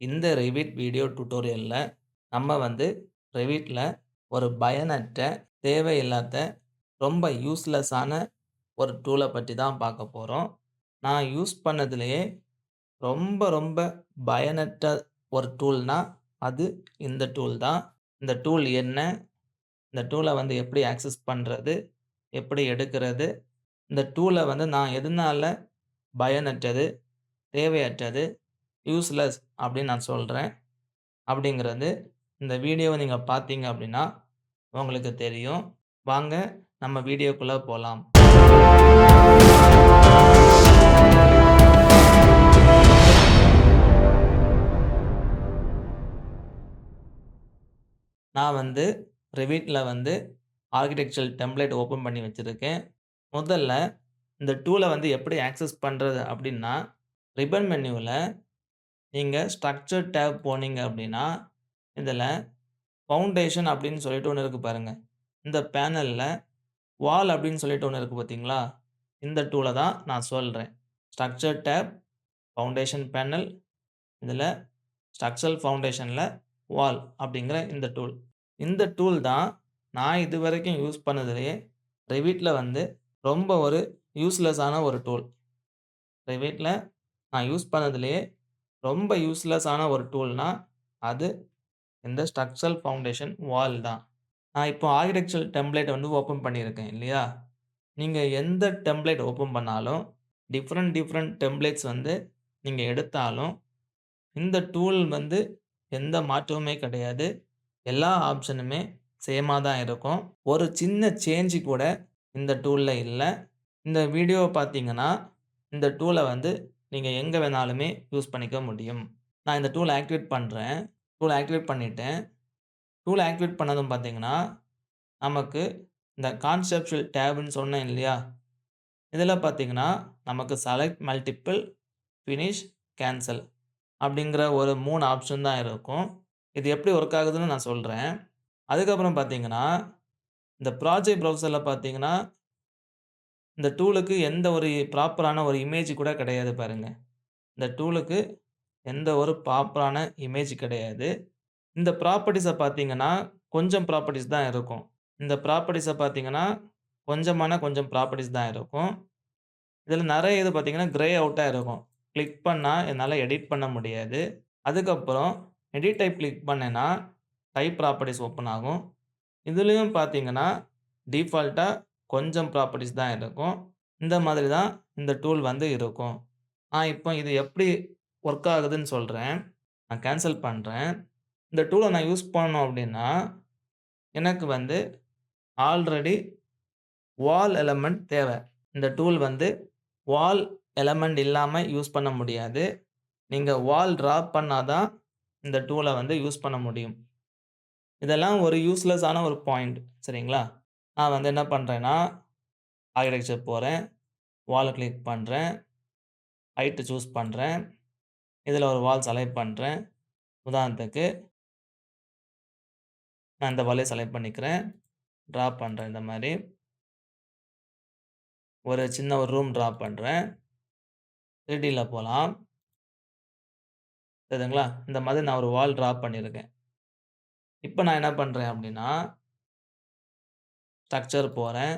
இந்த Revit video டியூட்டோரியல்ல நம்ம Revitல ஒரு பயனற்ற, தேவையில்லாத, ரொம்ப யூஸ்லெஸ்ஸான ஒரு டூல பத்தி தான் பார்க்க போறோம். நான் யூஸ் பண்ணதிலேயே ரொம்ப ரொம்ப பயனற்ற ஒரு டூல்னா, அது இந்த டூல் தான். இந்த டூல் என்ன? இந்த டூல எப்படி ஆக்சஸ் பண்றது? எப்படி எடுக்கிறது? இந்த டூல நான் எதனால பயனற்றது, தேவையற்றது, யூஸ்லெஸ் அப்படின்னு நான் சொல்றேன். அப்படிங்கிறது இந்த வீடியோவ நீங்க பார்த்தீங்க அப்படின்னா, உங்களுக்கு தெரியும். வாங்க நம்ம வீடியோக்குள்ள போலாம். நான் Revitல ஆர்க்கிடெக்சரல் டெம்ப்ளேட் ஓப்பன் பண்ணி வச்சிருக்கேன். முதல்ல இந்த டூல எப்படி ஆக்சஸ் பண்றது அப்படின்னா, ரிப்பன் மெனுல நீங்க ஸ்ட்ரக்சர் டேப் போனீங்க அப்படின்னா, இதுல ஃபவுண்டேஷன் அப்படின்னு சொல்லிட்டு ஒண்ணு இருக்கு பாருங்க. இந்த பேனல்ல வால் அப்படின்னு சொல்லிட்டு ஒண்ணு இருக்கு பார்த்தீங்களா? இந்த டூல தான் நான் சொல்றேன். ஸ்ட்ரக்சர் டேப், ஃபவுண்டேஷன் பேனல், இதுல ஸ்ட்ரக்சரல் ஃபவுண்டேஷன்ல வால் அப்படிங்கிற இந்த டூல். இந்த டூல் தான் நான் இதுவரைக்கும் யூஸ் பண்ணதிலேயே Revitல ரொம்ப ஒரு யூஸ்லெஸ்ஸான ஒரு டூல். Revitல நான் யூஸ் பண்ணதிலேயே ரொம்ப யூஸ்லெஸ்ஸான ஒரு டூல்னா, அது இந்த ஸ்ட்ரக்சரல் ஃபவுண்டேஷன் வால் தான். நான் இப்போ ஆர்க்கிடெக்சரல் டெம்ப்ளேட் ஓப்பன் பண்ணியிருக்கேன் இல்லையா? நீங்க எந்த டெம்ப்ளேட் ஓப்பன் பண்ணாலும், டிஃபரண்ட் டிஃபரண்ட் டெம்ப்ளேட்ஸ் நீங்க எடுத்தாலும், இந்த டூல் எந்த மாற்றமுமே கிடையாது. எல்லா ஆப்ஷனுமே சேமா தான் இருக்கும். ஒரு சின்ன சேஞ்ச் கூட இந்த டூல்ல இல்ல. இந்த வீடியோவ பார்த்தீங்கன்னா, இந்த டூல நீங்க எங்க வேணாலுமே யூஸ் பண்ணிக்க முடியும். நான் இந்த டூல ஆக்டிவேட் பண்றேன். டூல ஆக்டிவேட் பண்ணிட்டேன். டூல ஆக்டிவேட் பண்ணதும் பார்த்தீங்கன்னா, நமக்கு இந்த கான்செப்சுவல் டேப்ன்னு சொன்னேன் இல்லையா? இதில பார்த்தீங்கன்னா, நமக்கு செலக்ட் மல்டிபிள், பினிஷ், கேன்சல் அப்படிங்கிற ஒரு 3 ஆப்ஷன் தான் இருக்கும். இது எப்படி வொர்க் ஆகுதுன்னு நான் சொல்றேன். அதுக்கப்புறம் பார்த்தீங்கன்னா, இந்த ப்ராஜெக்ட் ப்ரௌசர்ல பார்த்தீங்கன்னா, இந்த டூலுக்கு எந்த ஒரு ப்ராப்பரான ஒரு இமேஜ் கூட கிடையாது பாருங்க. இந்த டூலுக்கு எந்த ஒரு ப்ராப்பரான இமேஜ் கிடையாது. இந்த ப்ராப்பர்ட்டீஸ பார்த்தீங்கன்னா, கொஞ்சம் ப்ராப்பர்ட்டீஸ் தான் இருக்கும். இந்த ப்ராப்பர்ட்டீஸ பார்த்தீங்கன்னா, கொஞ்சம் ப்ராப்பர்ட்டீஸ் தான் இருக்கும். இதில நெறைய இது பார்த்தீங்கன்னா, கிரே அவுட்டா இருக்கும். கிளிக் பண்ணா என்னால எடிட் பண்ண முடியாது. அதுக்கப்புறம் எடிட் டைப் கிளிக் பண்ணேன்னா, டைப் ப்ராப்பர்ட்டீஸ் ஓப்பன் ஆகும். இதுலயும் பார்த்தீங்கன்னா, டிஃபால்ட்டா கொஞ்சம் ப்ராப்பர்ட்டீஸ் தான் இருக்கும். இந்த மாதிரி தான் இந்த டூல் இருக்கும். நான் இப்போ இது எப்படி வொர்க் ஆகுதுன்னு சொல்றேன். நான் கேன்சல் பண்றேன். இந்த டூல நான் யூஸ் பண்ணணும் அப்படின்னா, எனக்கு ஆல்ரெடி வால் எலிமெண்ட் தேவை. இந்த டூல் வால் எலிமெண்ட் இல்லாம யூஸ் பண்ண முடியாது. நீங்க வால் டிரா பண்ணா தான் இந்த டூல யூஸ் பண்ண முடியும். இதெல்லாம் ஒரு யூஸ்லெஸ் ஒரு பாயிண்ட் சரிங்களா? நான் என்ன பண்றேன்னா, ஆர்க்கிடெக்சர் போறேன். வால கிளிக் பண்றேன். ஹைட் சூஸ் பண்றேன். இதில ஒரு வால் செலக்ட் பண்றேன். உதாரணத்துக்கு நான் இந்த வாலே செலக்ட் பண்ணிக்கிறேன். டிரா பண்றேன் இந்த மாரி. ஒரு சின்ன ஒரு ரூம் டிரா பண்றேன். 3Dல போலாம். தெரியுதுங்களா? இந்த மாதிரி நான் ஒரு வால் டிரா பண்ணியிருக்கேன். இப்ப நான் என்ன பண்றேன் அப்டின்னா, ஸ்ட்ரக்சர் போறேன்.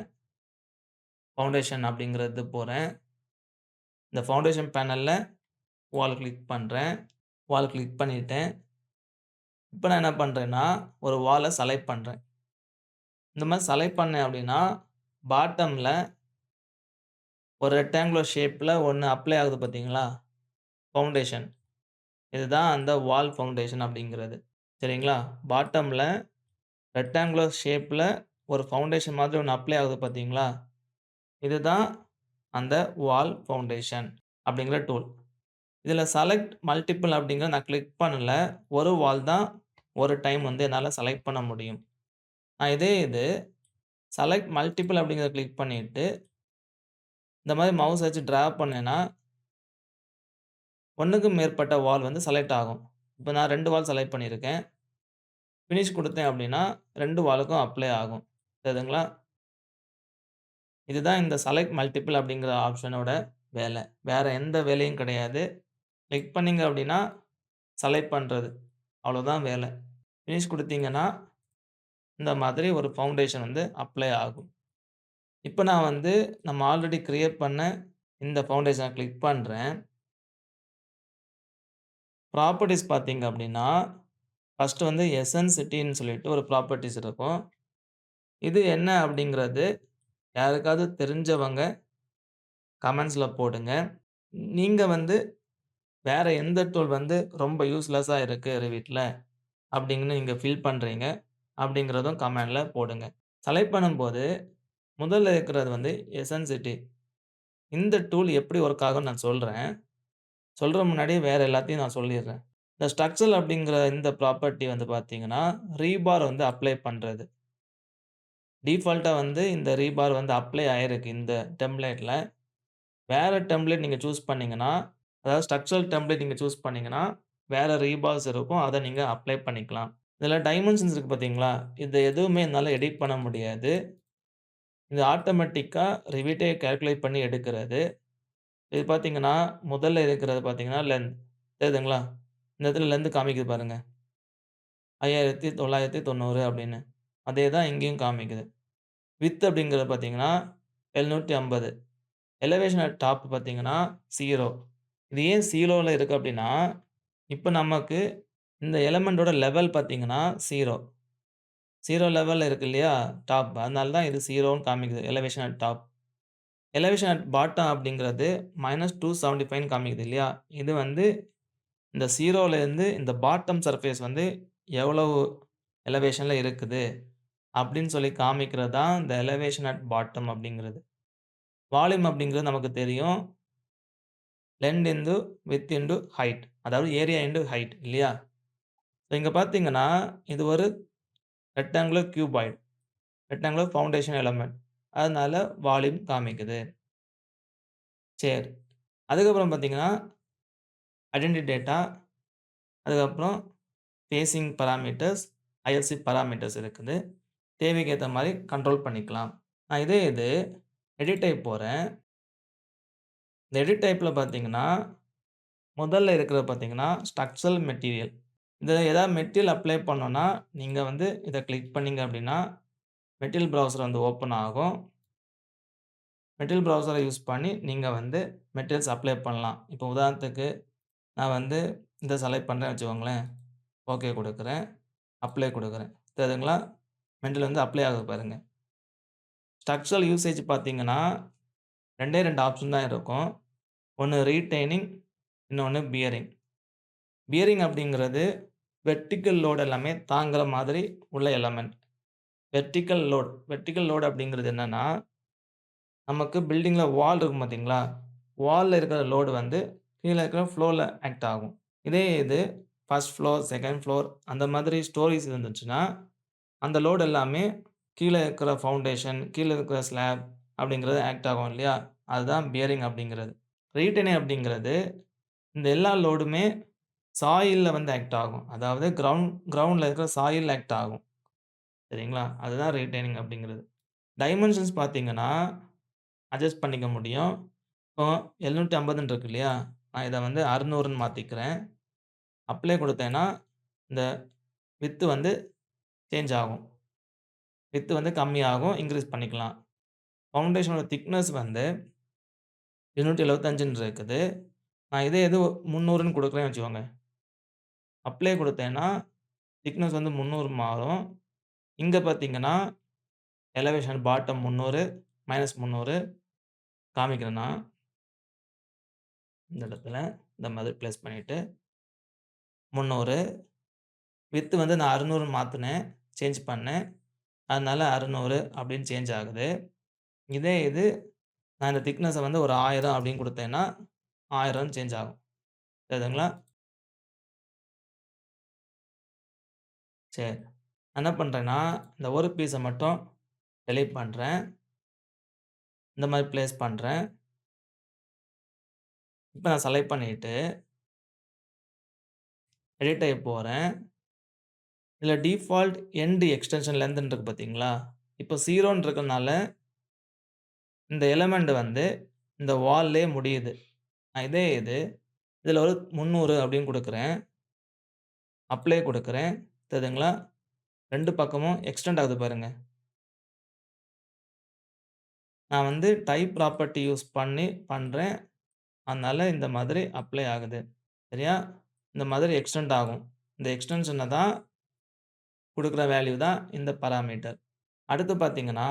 ஃபவுண்டேஷன் அப்படிங்கிறது போறேன். இந்த ஃபவுண்டேஷன் பேனல்ல வால் கிளிக் பண்றேன். வால் கிளிக் பண்ணிட்டேன். இப்ப நான் என்ன பண்றேன்னா, ஒரு வால செலக்ட் பண்றேன். இந்த மாரி செலக்ட் பண்ணேன் அப்டின்னா, பாட்டம்ல ஒரு ரெக்டாங்குலர் ஷேப்ல ஒண்ணு அப்ளை ஆகுது பார்த்தீங்களா? ஃபவுண்டேஷன். இதுதான் அந்த வால் ஃபவுண்டேஷன் அப்படிங்கிறது. சரிங்களா? பாட்டம்ல ரெக்டாங்குலர் ஷேப்ல ஒரு ஃபவுண்டேஷன் மாதிரி ஒண்ணு அப்ளை ஆகுது பார்த்தீங்களா? இதுதான் அந்த வால் ஃபவுண்டேஷன் அப்படிங்கிற டூல். இதில செலக்ட் மல்டிபிள் அப்படிங்கிறத நான் கிளிக் பண்ணல. ஒரு வால் தான் ஒரு டைம் என்னால செலக்ட் பண்ண முடியும். நான் இதே இது செலக்ட் மல்டிபிள் அப்படிங்கிறத கிளிக் பண்ணிட்டு, இந்த மாரி மவுஸ் வச்சு டிராக் பண்ணேன்னா, 1க்கும் மேற்பட்ட வால் செலக்ட் ஆகும். இப்ப நான் 2 வால் செலக்ட் பண்ணியிருக்கேன். பினிஷ் குடுத்தேன் அப்டின்னா, 2 வாலுக்கும் அப்ளை ஆகும். தெரியுதுங்களா? இதுதான் இந்த செலக்ட் மல்டிபிள் அப்டிங்கிற ஆப்ஷனோட வேல. வேற எந்த வேலையும் கிடையாது. கிளிக் பண்ணீங்க அப்டின்னா, செலக்ட் பண்றது. அவ்வளோதான் வேல. ஃபினிஷ் குடுத்தீங்கன்னா, இந்த மாதிரி ஒரு ஃபவுண்டேஷன் வந்து அப்ளை ஆகும். இப்ப நான் வந்து நம்ம ஆல்ரெடி கிரியேட் பண்ண இந்த ஃபவுண்டேஷன கிளிக் பண்றேன். ப்ராப்பர்ட்டீஸ் பார்த்தீங்க அப்டின்னா, ஃபர்ஸ்ட் வந்து எசென்சிட்டின்னு சொல்லிட்டு ஒரு ப்ராப்பர்ட்டீஸ் இருக்கும். இது என்ன அப்டிங்கிறது யாருக்காவது தெரிஞ்சவங்க கமெண்ட்ஸ்ல போடுங்க. நீங்க வந்து வேற எந்த டூல் வந்து ரொம்ப யூஸ்லெஸ்ஸா இருக்கு Revitல அப்டின்னு நீங்க ஃபீல் பண்றீங்க அப்டிங்கிறதும் கமெண்ட்ல போடுங்க. செலக்ட் பண்ணும்போது முதல்ல இருக்கிறது வந்து எசென்சிட்டி. இந்த டூல் எப்படி ஒர்க் ஆகும்னு நான் சொல்றேன். சொல்ற முன்னாடி வேற எல்லாத்தையும் நான் சொல்லிர்றேன். இந்த ஸ்ட்ரக்சர் அப்படிங்கிற இந்த ப்ராப்பர்ட்டி வந்து பார்த்தீங்கன்னா, ரீபார் வந்து அப்ளை பண்றது. டிஃபால்ட்டா வந்து இந்த ரீபார் வந்து அப்ளை ஆயிருக்கு இந்த டெம்ப்ளேட்ல. வேற டெம்ப்ளேட் நீங்க சூஸ் பண்ணீங்கன்னா, அதாவது ஸ்ட்ரக்சரல் டெம்ப்ளேட் நீங்க சூஸ் பண்ணீங்கன்னா, வேற ரீபார்ஸ் இருக்கும். அத நீங்க அப்ளை பண்ணிக்கலாம். இதுல டைமென்ஷன்ஸ் இருக்கு பார்த்தீங்களா? இது எதுவுமே என்னால எடிட் பண்ண முடியாது. இது ஆட்டோமேட்டிக்கா ரிவிட்டே கால்குலேட் பண்ணி எடுக்கிறது. இது பார்த்தீங்கன்னா, முதல்ல இருக்கிறது பார்த்தீங்கன்னா, லென்த் தெரியுதுங்களா? இந்த இடத்துல லென்த் காமிக்குது பாருங்க. 5990 அப்படின்னு. அதே தான் இங்கேயும் காமிக்குது. விட்த் அப்படிங்கிறது பார்த்தீங்கன்னா, 750. எலிவேஷன் அட் டாப் பார்த்தீங்கன்னா, 0. இது ஏன் 0ல இருக்கு அப்படின்னா, இப்ப நமக்கு இந்த எலிமெண்டோட லெவல் பார்த்தீங்கன்னா 0. 0 லெவல்ல இருக்கு இல்லையா? டாப். அதனால தான் இது 0ன்னு காமிக்குது. Elevation at top. Elevation at bottom அப்படிங்கிறது -275ன்னு காமிக்குது இல்லையா? இது வந்து இந்த 0லேருந்து இந்த பாட்டம் சர்ஃபேஸ் வந்து எவ்வளவு எலிவேஷன்ல இருக்குது அப்படின்னு சொல்லி காமிக்கிறது தான் இந்த எலிவேஷன் அட் பாட்டம் அப்படிங்கிறது. வால்யூம் அப்படிங்கிறது நமக்கு தெரியும். Length into width into height. அதாவது ஏரியா இன்டு ஹைட் இல்லையா? இங்க பார்த்தீங்கன்னா, இது ஒரு rectangular cuboid. Rectangular foundation element. அதனால வால்யூம் காமிக்குது. சரி. அதுக்கப்புறம் பார்த்தீங்கன்னா, ஐடென்டிட்டி டேட்டா, அதுக்கப்புறம் ஃபேசிங் பாராமீட்டர்ஸ், ஐஎஃப்சி பாராமீட்டர்ஸ் இருக்குது. தேவைக்கு ஏத்த மாரி கண்ட்ரோல் பண்ணிக்கலாம். நான் இதே இது எடிட் டைப் போறேன். இந்த எடிட் டைப்ல பார்த்தீங்கன்னா, முதல்ல இருக்கிறது பார்த்தீங்கன்னா, ஸ்ட்ரக்சரல் மெட்டீரியல். இதில ஏதாவது மெட்டீரியல் அப்ளை பண்ணணும்னா, நீங்க வந்து இத கிளிக் பண்ணீங்க அப்டின்னா, மெட்டீரியல் ப்ரௌசர் வந்து ஓப்பன் ஆகும். மெட்டீரியல் ப்ரௌசர யூஸ் பண்ணி நீங்க வந்து மெட்டீரியல்ஸ் அப்ளை பண்ணலாம். இப்போ உதாரணத்துக்கு நான் வந்து இத செலக்ட் பண்றேன்னு வச்சுக்கோங்களேன். ஓகே குடுக்குறேன். அப்ளை குடுக்குறேன். தெரியுதுங்களா? மெட்டீரியல் வந்து அப்ளை ஆகுது பாருங்க. ஸ்ட்ரக்சரல் யூசேஜ் பார்த்தீங்கன்னா, 2 ஆப்ஷன் தான் இருக்கும். ஒண்ணு ரீட்டெய்னிங், இன்னொன்னு பியரிங். பியரிங் அப்படிங்கிறது வெர்டிக்கல் லோட் எல்லாமே தாங்குற மாதிரி உள்ள எலமெண்ட். வெர்டிக்கல் லோட் அப்படிங்கிறது என்னன்னா, நமக்கு பில்டிங்ல வால் இருக்கும் பார்த்தீங்களா? வால்ல இருக்கிற லோட் வந்து கீழ இருக்கிற ஃப்ளோர்ல ஆக்ட் ஆகும். இதே இது 1 ஃப்ளோர், 2ண்ட் ஃப்ளோர் அந்த மாதிரி ஸ்டோரீஸ் இருந்துச்சுன்னா, அந்த லோட் எல்லாமே கீழ இருக்கிற ஃபவுண்டேஷன், கீழ இருக்கிற ஸ்லாப் அப்படிங்கிறது ஆக்ட் ஆகும் இல்லையா? அதுதான் பியரிங் அப்படிங்கிறது. ரீட்டெய்னிங் அப்படிங்கிறது இந்த எல்லா லோடுமே சாயில்ல வந்து ஆக்ட் ஆகும். அதாவது கிரவுண்ட்ல இருக்கிற சாயில்ல ஆக்ட் ஆகும். சரிங்களா? அதுதான் ரீட்டெய்னிங் அப்படிங்கிறது. டைமென்ஷன்ஸ் பார்த்தீங்கன்னா, அட்ஜஸ்ட் பண்ணிக்க முடியும். இப்போ 750ன்னு இருக்கு இல்லையா? நான் இத வந்து 600ன்னு மாத்திக்கிறேன். அப்ளை குடுத்தேன்னா, இந்த விட்த் வந்து சேஞ்ச் ஆகும். விட்த் வந்து கம்மியாகும். இன்கிரீஸ் பண்ணிக்கலாம். ஃபவுண்டேஷனோட திக்னெஸ் வந்து 275ன்னு இருக்குது. நான் இதே இது 300ன்னு குடுக்குறேன்னு வச்சுக்கோங்க. அப்ளை குடுத்தேன்னா, திக்னெஸ் வந்து 300 மாறும். இங்க பார்த்தீங்கன்னா, எலவேஷன் பாட்டம் 300 -300 காமிக்கிறேன் நான். இந்த இடத்துல இந்த மாதிரி பிளேஸ் பண்ணிட்டு 300 விட்த் வந்து நான் 600ன்னு மாத்துனேன். சேஞ்ச் பண்ணேன். அதனால 600 அப்படின்னு சேஞ்ச் ஆகுது. இதே இது நான் இந்த திக்னெஸ்ஸ வந்து ஒரு 1000 அப்படின்னு குடுத்தேன்னா, 1000ன்னு சேஞ்ச் ஆகும். தெரியுதுங்களா? சரி. நான் என்ன பண்றேன்னா, இந்த ஒரு பீஸ மட்டும் டெலீட் பண்றேன். இந்த மாரி பிளேஸ் பண்றேன். இப்ப நான் செலக்ட் பண்ணிட்டு, எடிட் டைப் போறேன். இதுல டிஃபால்ட் எண்ட் எக்ஸ்டென்ஷன் லென்த்ன்னு இருக்கு பார்த்தீங்களா? இப்போ 0ன்னு இருக்கனால, இந்த எலிமெண்ட் வந்து இந்த வால்லயே முடியுது. நான் இதே இது, இதுல ஒரு 300 அப்படின்னு குடுக்குறேன். அப்ளை குடுக்குறேன். தெரியுதுங்களா? 2 பக்கமும் எக்ஸ்டெண்ட் ஆகுது பாருங்க. நான் வந்து டைப் ப்ராப்பர்ட்டி யூஸ் பண்ணி பண்றேன். அதனால இந்த மாதிரி அப்ளை ஆகுது. சரியா? இந்த மாதிரி எக்ஸ்டெண்ட் ஆகும். இந்த எக்ஸ்டென்ஷன தான் குடுக்குற வேல்யூ தான் இந்த பாராமீட்டர். அடுத்து பார்த்தீங்கன்னா,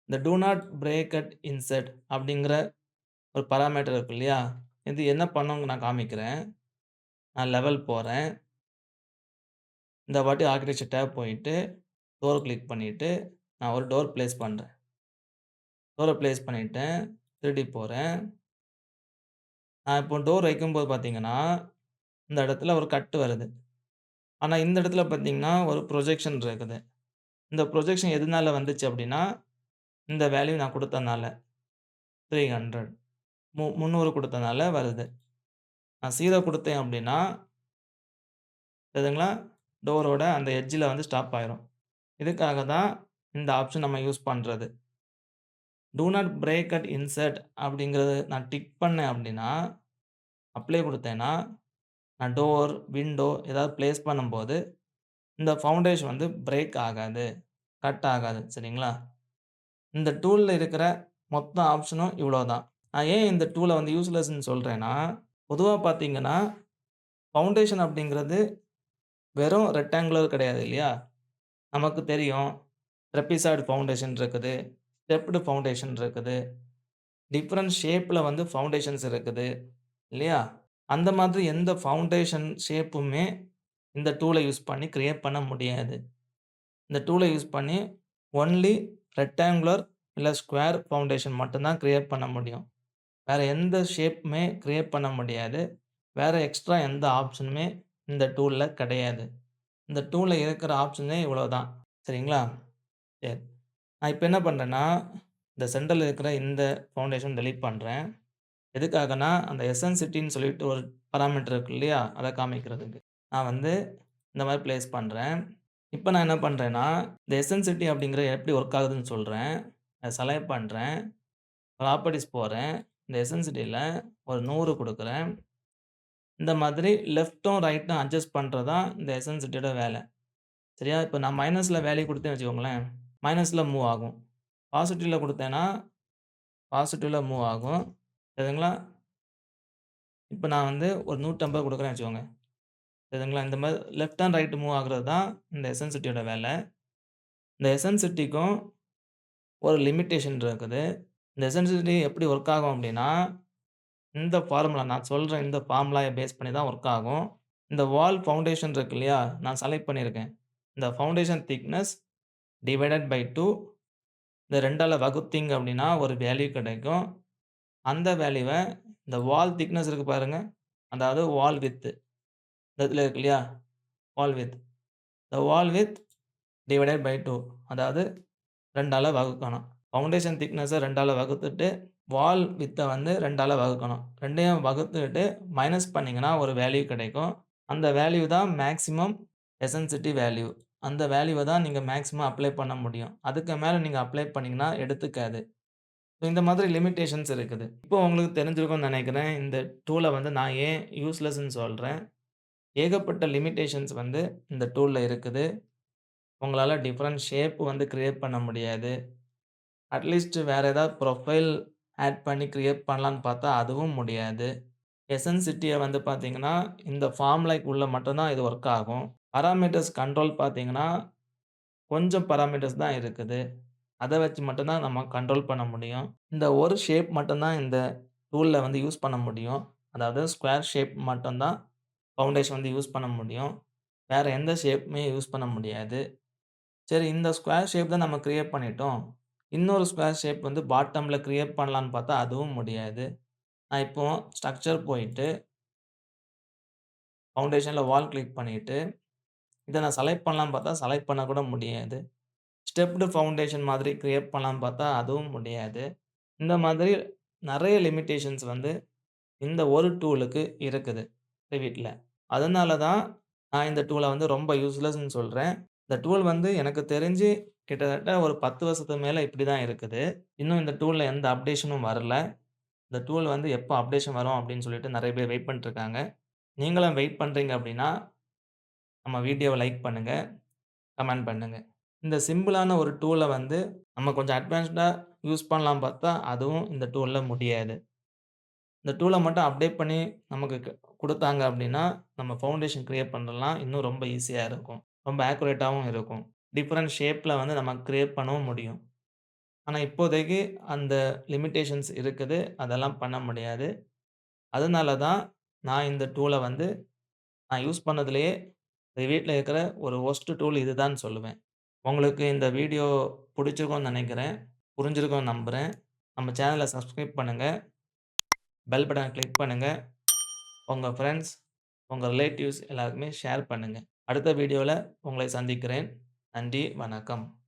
இந்த do not break at insert அப்படிங்கிற ஒரு பாராமீட்டர் இருக்கு இல்லையா? இது என்ன பண்ணும்னு நான் காமிக்கிறேன். நான் லெவல் போறேன். இந்த வாட்டி ஆர்க்கிடெக்சர் டேப் போயிட்டு, டோர் கிளிக் பண்ணிட்டு, நான் ஒரு டோர் பிளேஸ் பண்றேன். டோர பிளேஸ் பண்ணிட்டேன். 3டி போறேன். நான் இப்போ டோர் வைக்கும்போது பார்த்தீங்கன்னா, இந்த இடத்துல ஒரு கட் வருது. ஆனா இந்த இடத்துல பார்த்தீங்கன்னா, ஒரு ப்ரொஜெக்ஷன் இருக்குது. இந்த ப்ரொஜெக்ஷன் எதுனால வந்துச்சு அப்டின்னா, இந்த வேல்யூ நான் குடுத்தனால 300 300 குடுத்தனால வருது. நான் 0 குடுத்தேன் அப்டின்னா, தெரியுதுங்களா? டோரோட அந்த எட்ஜ்ல வந்து ஸ்டாப் ஆயிரும். இதுக்காக தான் இந்த ஆப்ஷன் நம்ம யூஸ் பண்றது. Do not break at insert அப்படிங்கிறது நான் டிக் பண்ணேன் அப்டின்னா, அப்ளை குடுத்தேன்னா, நான் டோர், விண்டோ ஏதாவது பிளேஸ் பண்ணும்போது, இந்த ஃபவுண்டேஷன் வந்து பிரேக் ஆகாது. கட் ஆகாது. சரிங்களா? இந்த டூல்ல இருக்கிற மொத்த ஆப்ஷனும் இவ்வளோ தான். நான் ஏன் இந்த டூல வந்து யூஸ்லெஸ்ன்னு சொல்றேன்னா, பொதுவா பார்த்தீங்கன்னா, ஃபவுண்டேஷன் அப்படிங்கிறது வெறும் ரெக்டாங்குலர் கிடையாது இல்லையா? நமக்கு தெரியும். ட்ரெப்பிசாய்டு ஃபவுண்டேஷன் இருக்குது. ஸ்டெப்டு ஃபவுண்டேஷன் இருக்குது. டிஃபரண்ட் ஷேப்ல வந்து ஃபவுண்டேஷன்ஸ் இருக்குது. இல்லையா? அந்த மாதிரி எந்த ஃபவுண்டேஷன் ஷேப்புமே இந்த டூல யூஸ் பண்ணி கிரியேட் பண்ண முடியாது. இந்த டூல யூஸ் பண்ணி ஒன்லி ரெக்டாங்குலர் இல்ல ஸ்கொயர் ஃபவுண்டேஷன் மட்டும் தான் கிரியேட் பண்ண முடியும். வேற எந்த ஷேப்புமே கிரியேட் பண்ண முடியாது. வேற எக்ஸ்ட்ரா எந்த ஆப்ஷனுமே இந்த டூல்ல கிடையாது. இந்த டூல்ல இருக்கிற ஆப்ஷனே இவ்வளோ தான். சரிங்களா? சரி. நான் இப்ப என்ன பண்றேன்னா, இந்த சென்டர்ல இருக்கிற இந்த ஃபவுண்டேஷன் டெலீட் பண்றேன். எதுக்காகன்னா, அந்த எசென்சிட்டின்னு சொல்லிட்டு ஒரு பாராமீட்டர் இருக்கு இல்லையா? அத காமிக்கிறதுக்கு. நான் வந்து இந்த மாரி பிளேஸ் பண்றேன். இப்ப நான் என்ன பண்றேன்னா, இந்த எசென்சிட்டி அப்படிங்கிறது எப்படி ஒர்க் ஆகுதுன்னு சொல்றேன். அத செலக்ட் பண்றேன். ப்ராப்பர்ட்டீஸ் போறேன். இந்த எசென்சிட்டில ஒரு 100 குடுக்குறேன். இந்த மாதிரி லெஃப்ட்டும், ரைட்டும் அட்ஜஸ்ட் பண்றது தான் இந்த எசென்சிட்டியோட வேல. சரியா? இப்ப நான் மைனஸ்ல வேல்யூ குடுத்தேன்னு வச்சுக்கோங்களேன், மைனஸ்ல மூவ் ஆகும். பாசிட்டிவ்ல குடுத்தேன்னா, பாசிட்டிவ்ல மூவ் ஆகும். சரிங்களா? இப்ப நான் வந்து ஒரு 150 குடுக்குறேன்னு வச்சுக்கோங்க. சரிங்களா? இந்த மாரி லெஃப்ட் அண்ட் ரைட் மூவ் ஆகுறது தான் இந்த எசென்சிட்டியோட வேல. இந்த எசென்சிட்டிக்கும் ஒரு லிமிட்டேஷன் இருக்குது. இந்த எசென்சிட்டி எப்படி ஒர்க் ஆகும் அப்டின்னா, இந்த ஃபார்முலா நான் சொல்ற இந்த ஃபார்முலாய பேஸ் பண்ணி தான் ஒர்க் ஆகும். இந்த வால் ஃபவுண்டேஷன் இருக்கு இல்லையா? நான் செலக்ட் பண்ணியிருக்கேன். இந்த ஃபவுண்டேஷன் திக்னெஸ் டிவைடட் பை 2 இத 2ஆல வகுத்தீங்க அப்டின்னா ஒரு வேல்யூ கிடைக்கும். அந்த வேல்யூவ இந்த வால் திக்னெஸ் இருக்கு பாருங்க. அதாவது வால் விட்த் இந்த இடத்துல இருக்கு இல்லையா? வால் விட்த். இந்த வால் விட்த் டிவைடட் பை 2 அதாவது 2ஆல வகுக்கணும். ஃபவுண்டேஷன் திக்னெஸ்ஸ 2ஆல வகுத்துட்டு, வால் விட்த்த வந்து 2ஆல வகுக்கணும். 2யும் வகுத்துட்டு மைனஸ் பண்ணீங்கன்னா ஒரு வேல்யூ கிடைக்கும். அந்த வேல்யூ தான் மேக்ஸிமம் எசென்சிட்டி வேல்யூ. அந்த வேல்யூவ தான் நீங்க மேக்ஸிமம் அப்ளை பண்ண முடியும். அதுக்கு மேல நீங்க அப்ளை பண்ணீங்கன்னா எடுத்துக்காது. இந்த மாதிரி லிமிட்டேஷன்ஸ் இருக்குது. இப்போ உங்களுக்கு தெரிஞ்சிருக்கும்னு நெனைக்கிறேன். இந்த டூல வந்து நான் ஏன் யூஸ்லெஸ்ன்னு சொல்றேன். ஏகப்பட்ட லிமிட்டேஷன்ஸ் வந்து இந்த டூல்ல இருக்குது. உங்களால டிஃபரண்ட் ஷேப் வந்து கிரியேட் பண்ண முடியாது. அட்லீஸ்ட் வேற ஏதாவது ப்ரொஃபைல் ஆட் பண்ணி கிரியேட் பண்ணலான்னு பார்த்தா அதுவும் முடியாது. எசென்சிட்டிய வந்து பார்த்தீங்கன்னா, இந்த ஃபார்முலாக்குள்ள மட்டும் தான் இது ஒர்க் ஆகும். பாராமீட்டர்ஸ் கண்ட்ரோல் பார்த்தீங்கன்னா, கொஞ்சம் பாராமீட்டர்ஸ் தான் இருக்குது. அத வச்சு மட்டும் தான் நம்ம கண்ட்ரோல் பண்ண முடியும். இந்த ஒரு ஷேப் மட்டும் தான் இந்த டூல்ல வந்து யூஸ் பண்ண முடியும். அதாவது ஸ்கொயர் ஷேப் மட்டும் தான் ஃபவுண்டேஷன் வந்து யூஸ் பண்ண முடியும். வேற எந்த ஷேப்புமே யூஸ் பண்ண முடியாது. சரி இந்த ஸ்கொயர் ஷேப் தான் நம்ம கிரியேட் பண்ணிட்டோம். இன்னொரு ஸ்கொயர் ஷேப் வந்து பாட்டம்ல கிரியேட் பண்ணலான்னு பார்த்தா அதுவும் முடியாது. நான் இப்போ ஸ்ட்ரக்சர் போயிட்டு, ஃபவுண்டேஷன்ல வால் கிளிக் பண்ணிட்டு, இத நான் செலக்ட் பண்ணலான்னு பார்த்தா செலக்ட் பண்ண கூட முடியாது. ஸ்டெப்டு ஃபவுண்டேஷன் மாதிரி கிரியேட் பண்ணலான்னு பார்த்தா அதுவும் முடியாது. இந்த மாதிரி நெறைய லிமிட்டேஷன்ஸ் வந்து இந்த ஒரு டூலுக்கு இருக்குது Revitல. அதனால தான் நான் இந்த டூல வந்து ரொம்ப யூஸ்லெஸ்ன்னு சொல்றேன். இந்த டூல் வந்து எனக்கு தெரிஞ்சு கிட்டத்தட்ட ஒரு 10 வருஷத்துக்கு மேல இப்படி தான் இருக்குது. இன்னும் இந்த டூல்ல எந்த அப்டேஷனும் வரல. இந்த டூல் வந்து எப்போ அப்டேஷன் வரும் அப்படின்னு சொல்லிட்டு நெறைய பேர் வெயிட் பண்ணிட்டு இருக்காங்க. நீங்களும் வெயிட் பண்றீங்க அப்படின்னா, நம்ம வீடியோவ லைக் பண்ணுங்க, கமெண்ட் பண்ணுங்க. இந்த சிம்பிளான ஒரு டூல வந்து நம்ம கொஞ்சம் அட்வான்ஸ்டா யூஸ் பண்ணலான்னு பார்த்தா, அதுவும் இந்த டூல்ல முடியாது. இந்த டூல மட்டும் அப்டேட் பண்ணி நமக்கு குடுத்தாங்க அப்டின்னா, நம்ம ஃபவுண்டேஷன் கிரியேட் பண்றதுலாம் இன்னும் ரொம்ப ஈஸியா இருக்கும். ரொம்ப ஆக்குரேட்டாவும் இருக்கும். டிஃபரண்ட் ஷேப்ல வந்து நம்ம கிரியேட் பண்ணவும் முடியும். ஆனா, இப்போதைக்கு அந்த லிமிட்டேஷன்ஸ் இருக்குது. அதெல்லாம் பண்ண முடியாது. அதனால தான் நான் இந்த டூல வந்து நான் யூஸ் பண்ணதுலயே Revitல இருக்கிற ஒரு வொர்ஸ்ட் டூல் இதுதான்னு சொல்லுவேன். உங்களுக்கு இந்த வீடியோ புடிச்சிருக்கும்னு நெனைக்கிறேன். புரிஞ்சிருக்கும்னு நம்புறேன். நம்ம சேனல சப்ஸ்கிரைப் பண்ணுங்க. பெல் பட்டன கிளிக் பண்ணுங்க. உங்க ஃபிரெண்ட்ஸ், உங்க ரிலேட்டிவ்ஸ் எல்லாருக்குமே ஷேர் பண்ணுங்க. அடுத்த வீடியோல உங்களை சந்திக்கிறேன். நன்றி, வணக்கம்.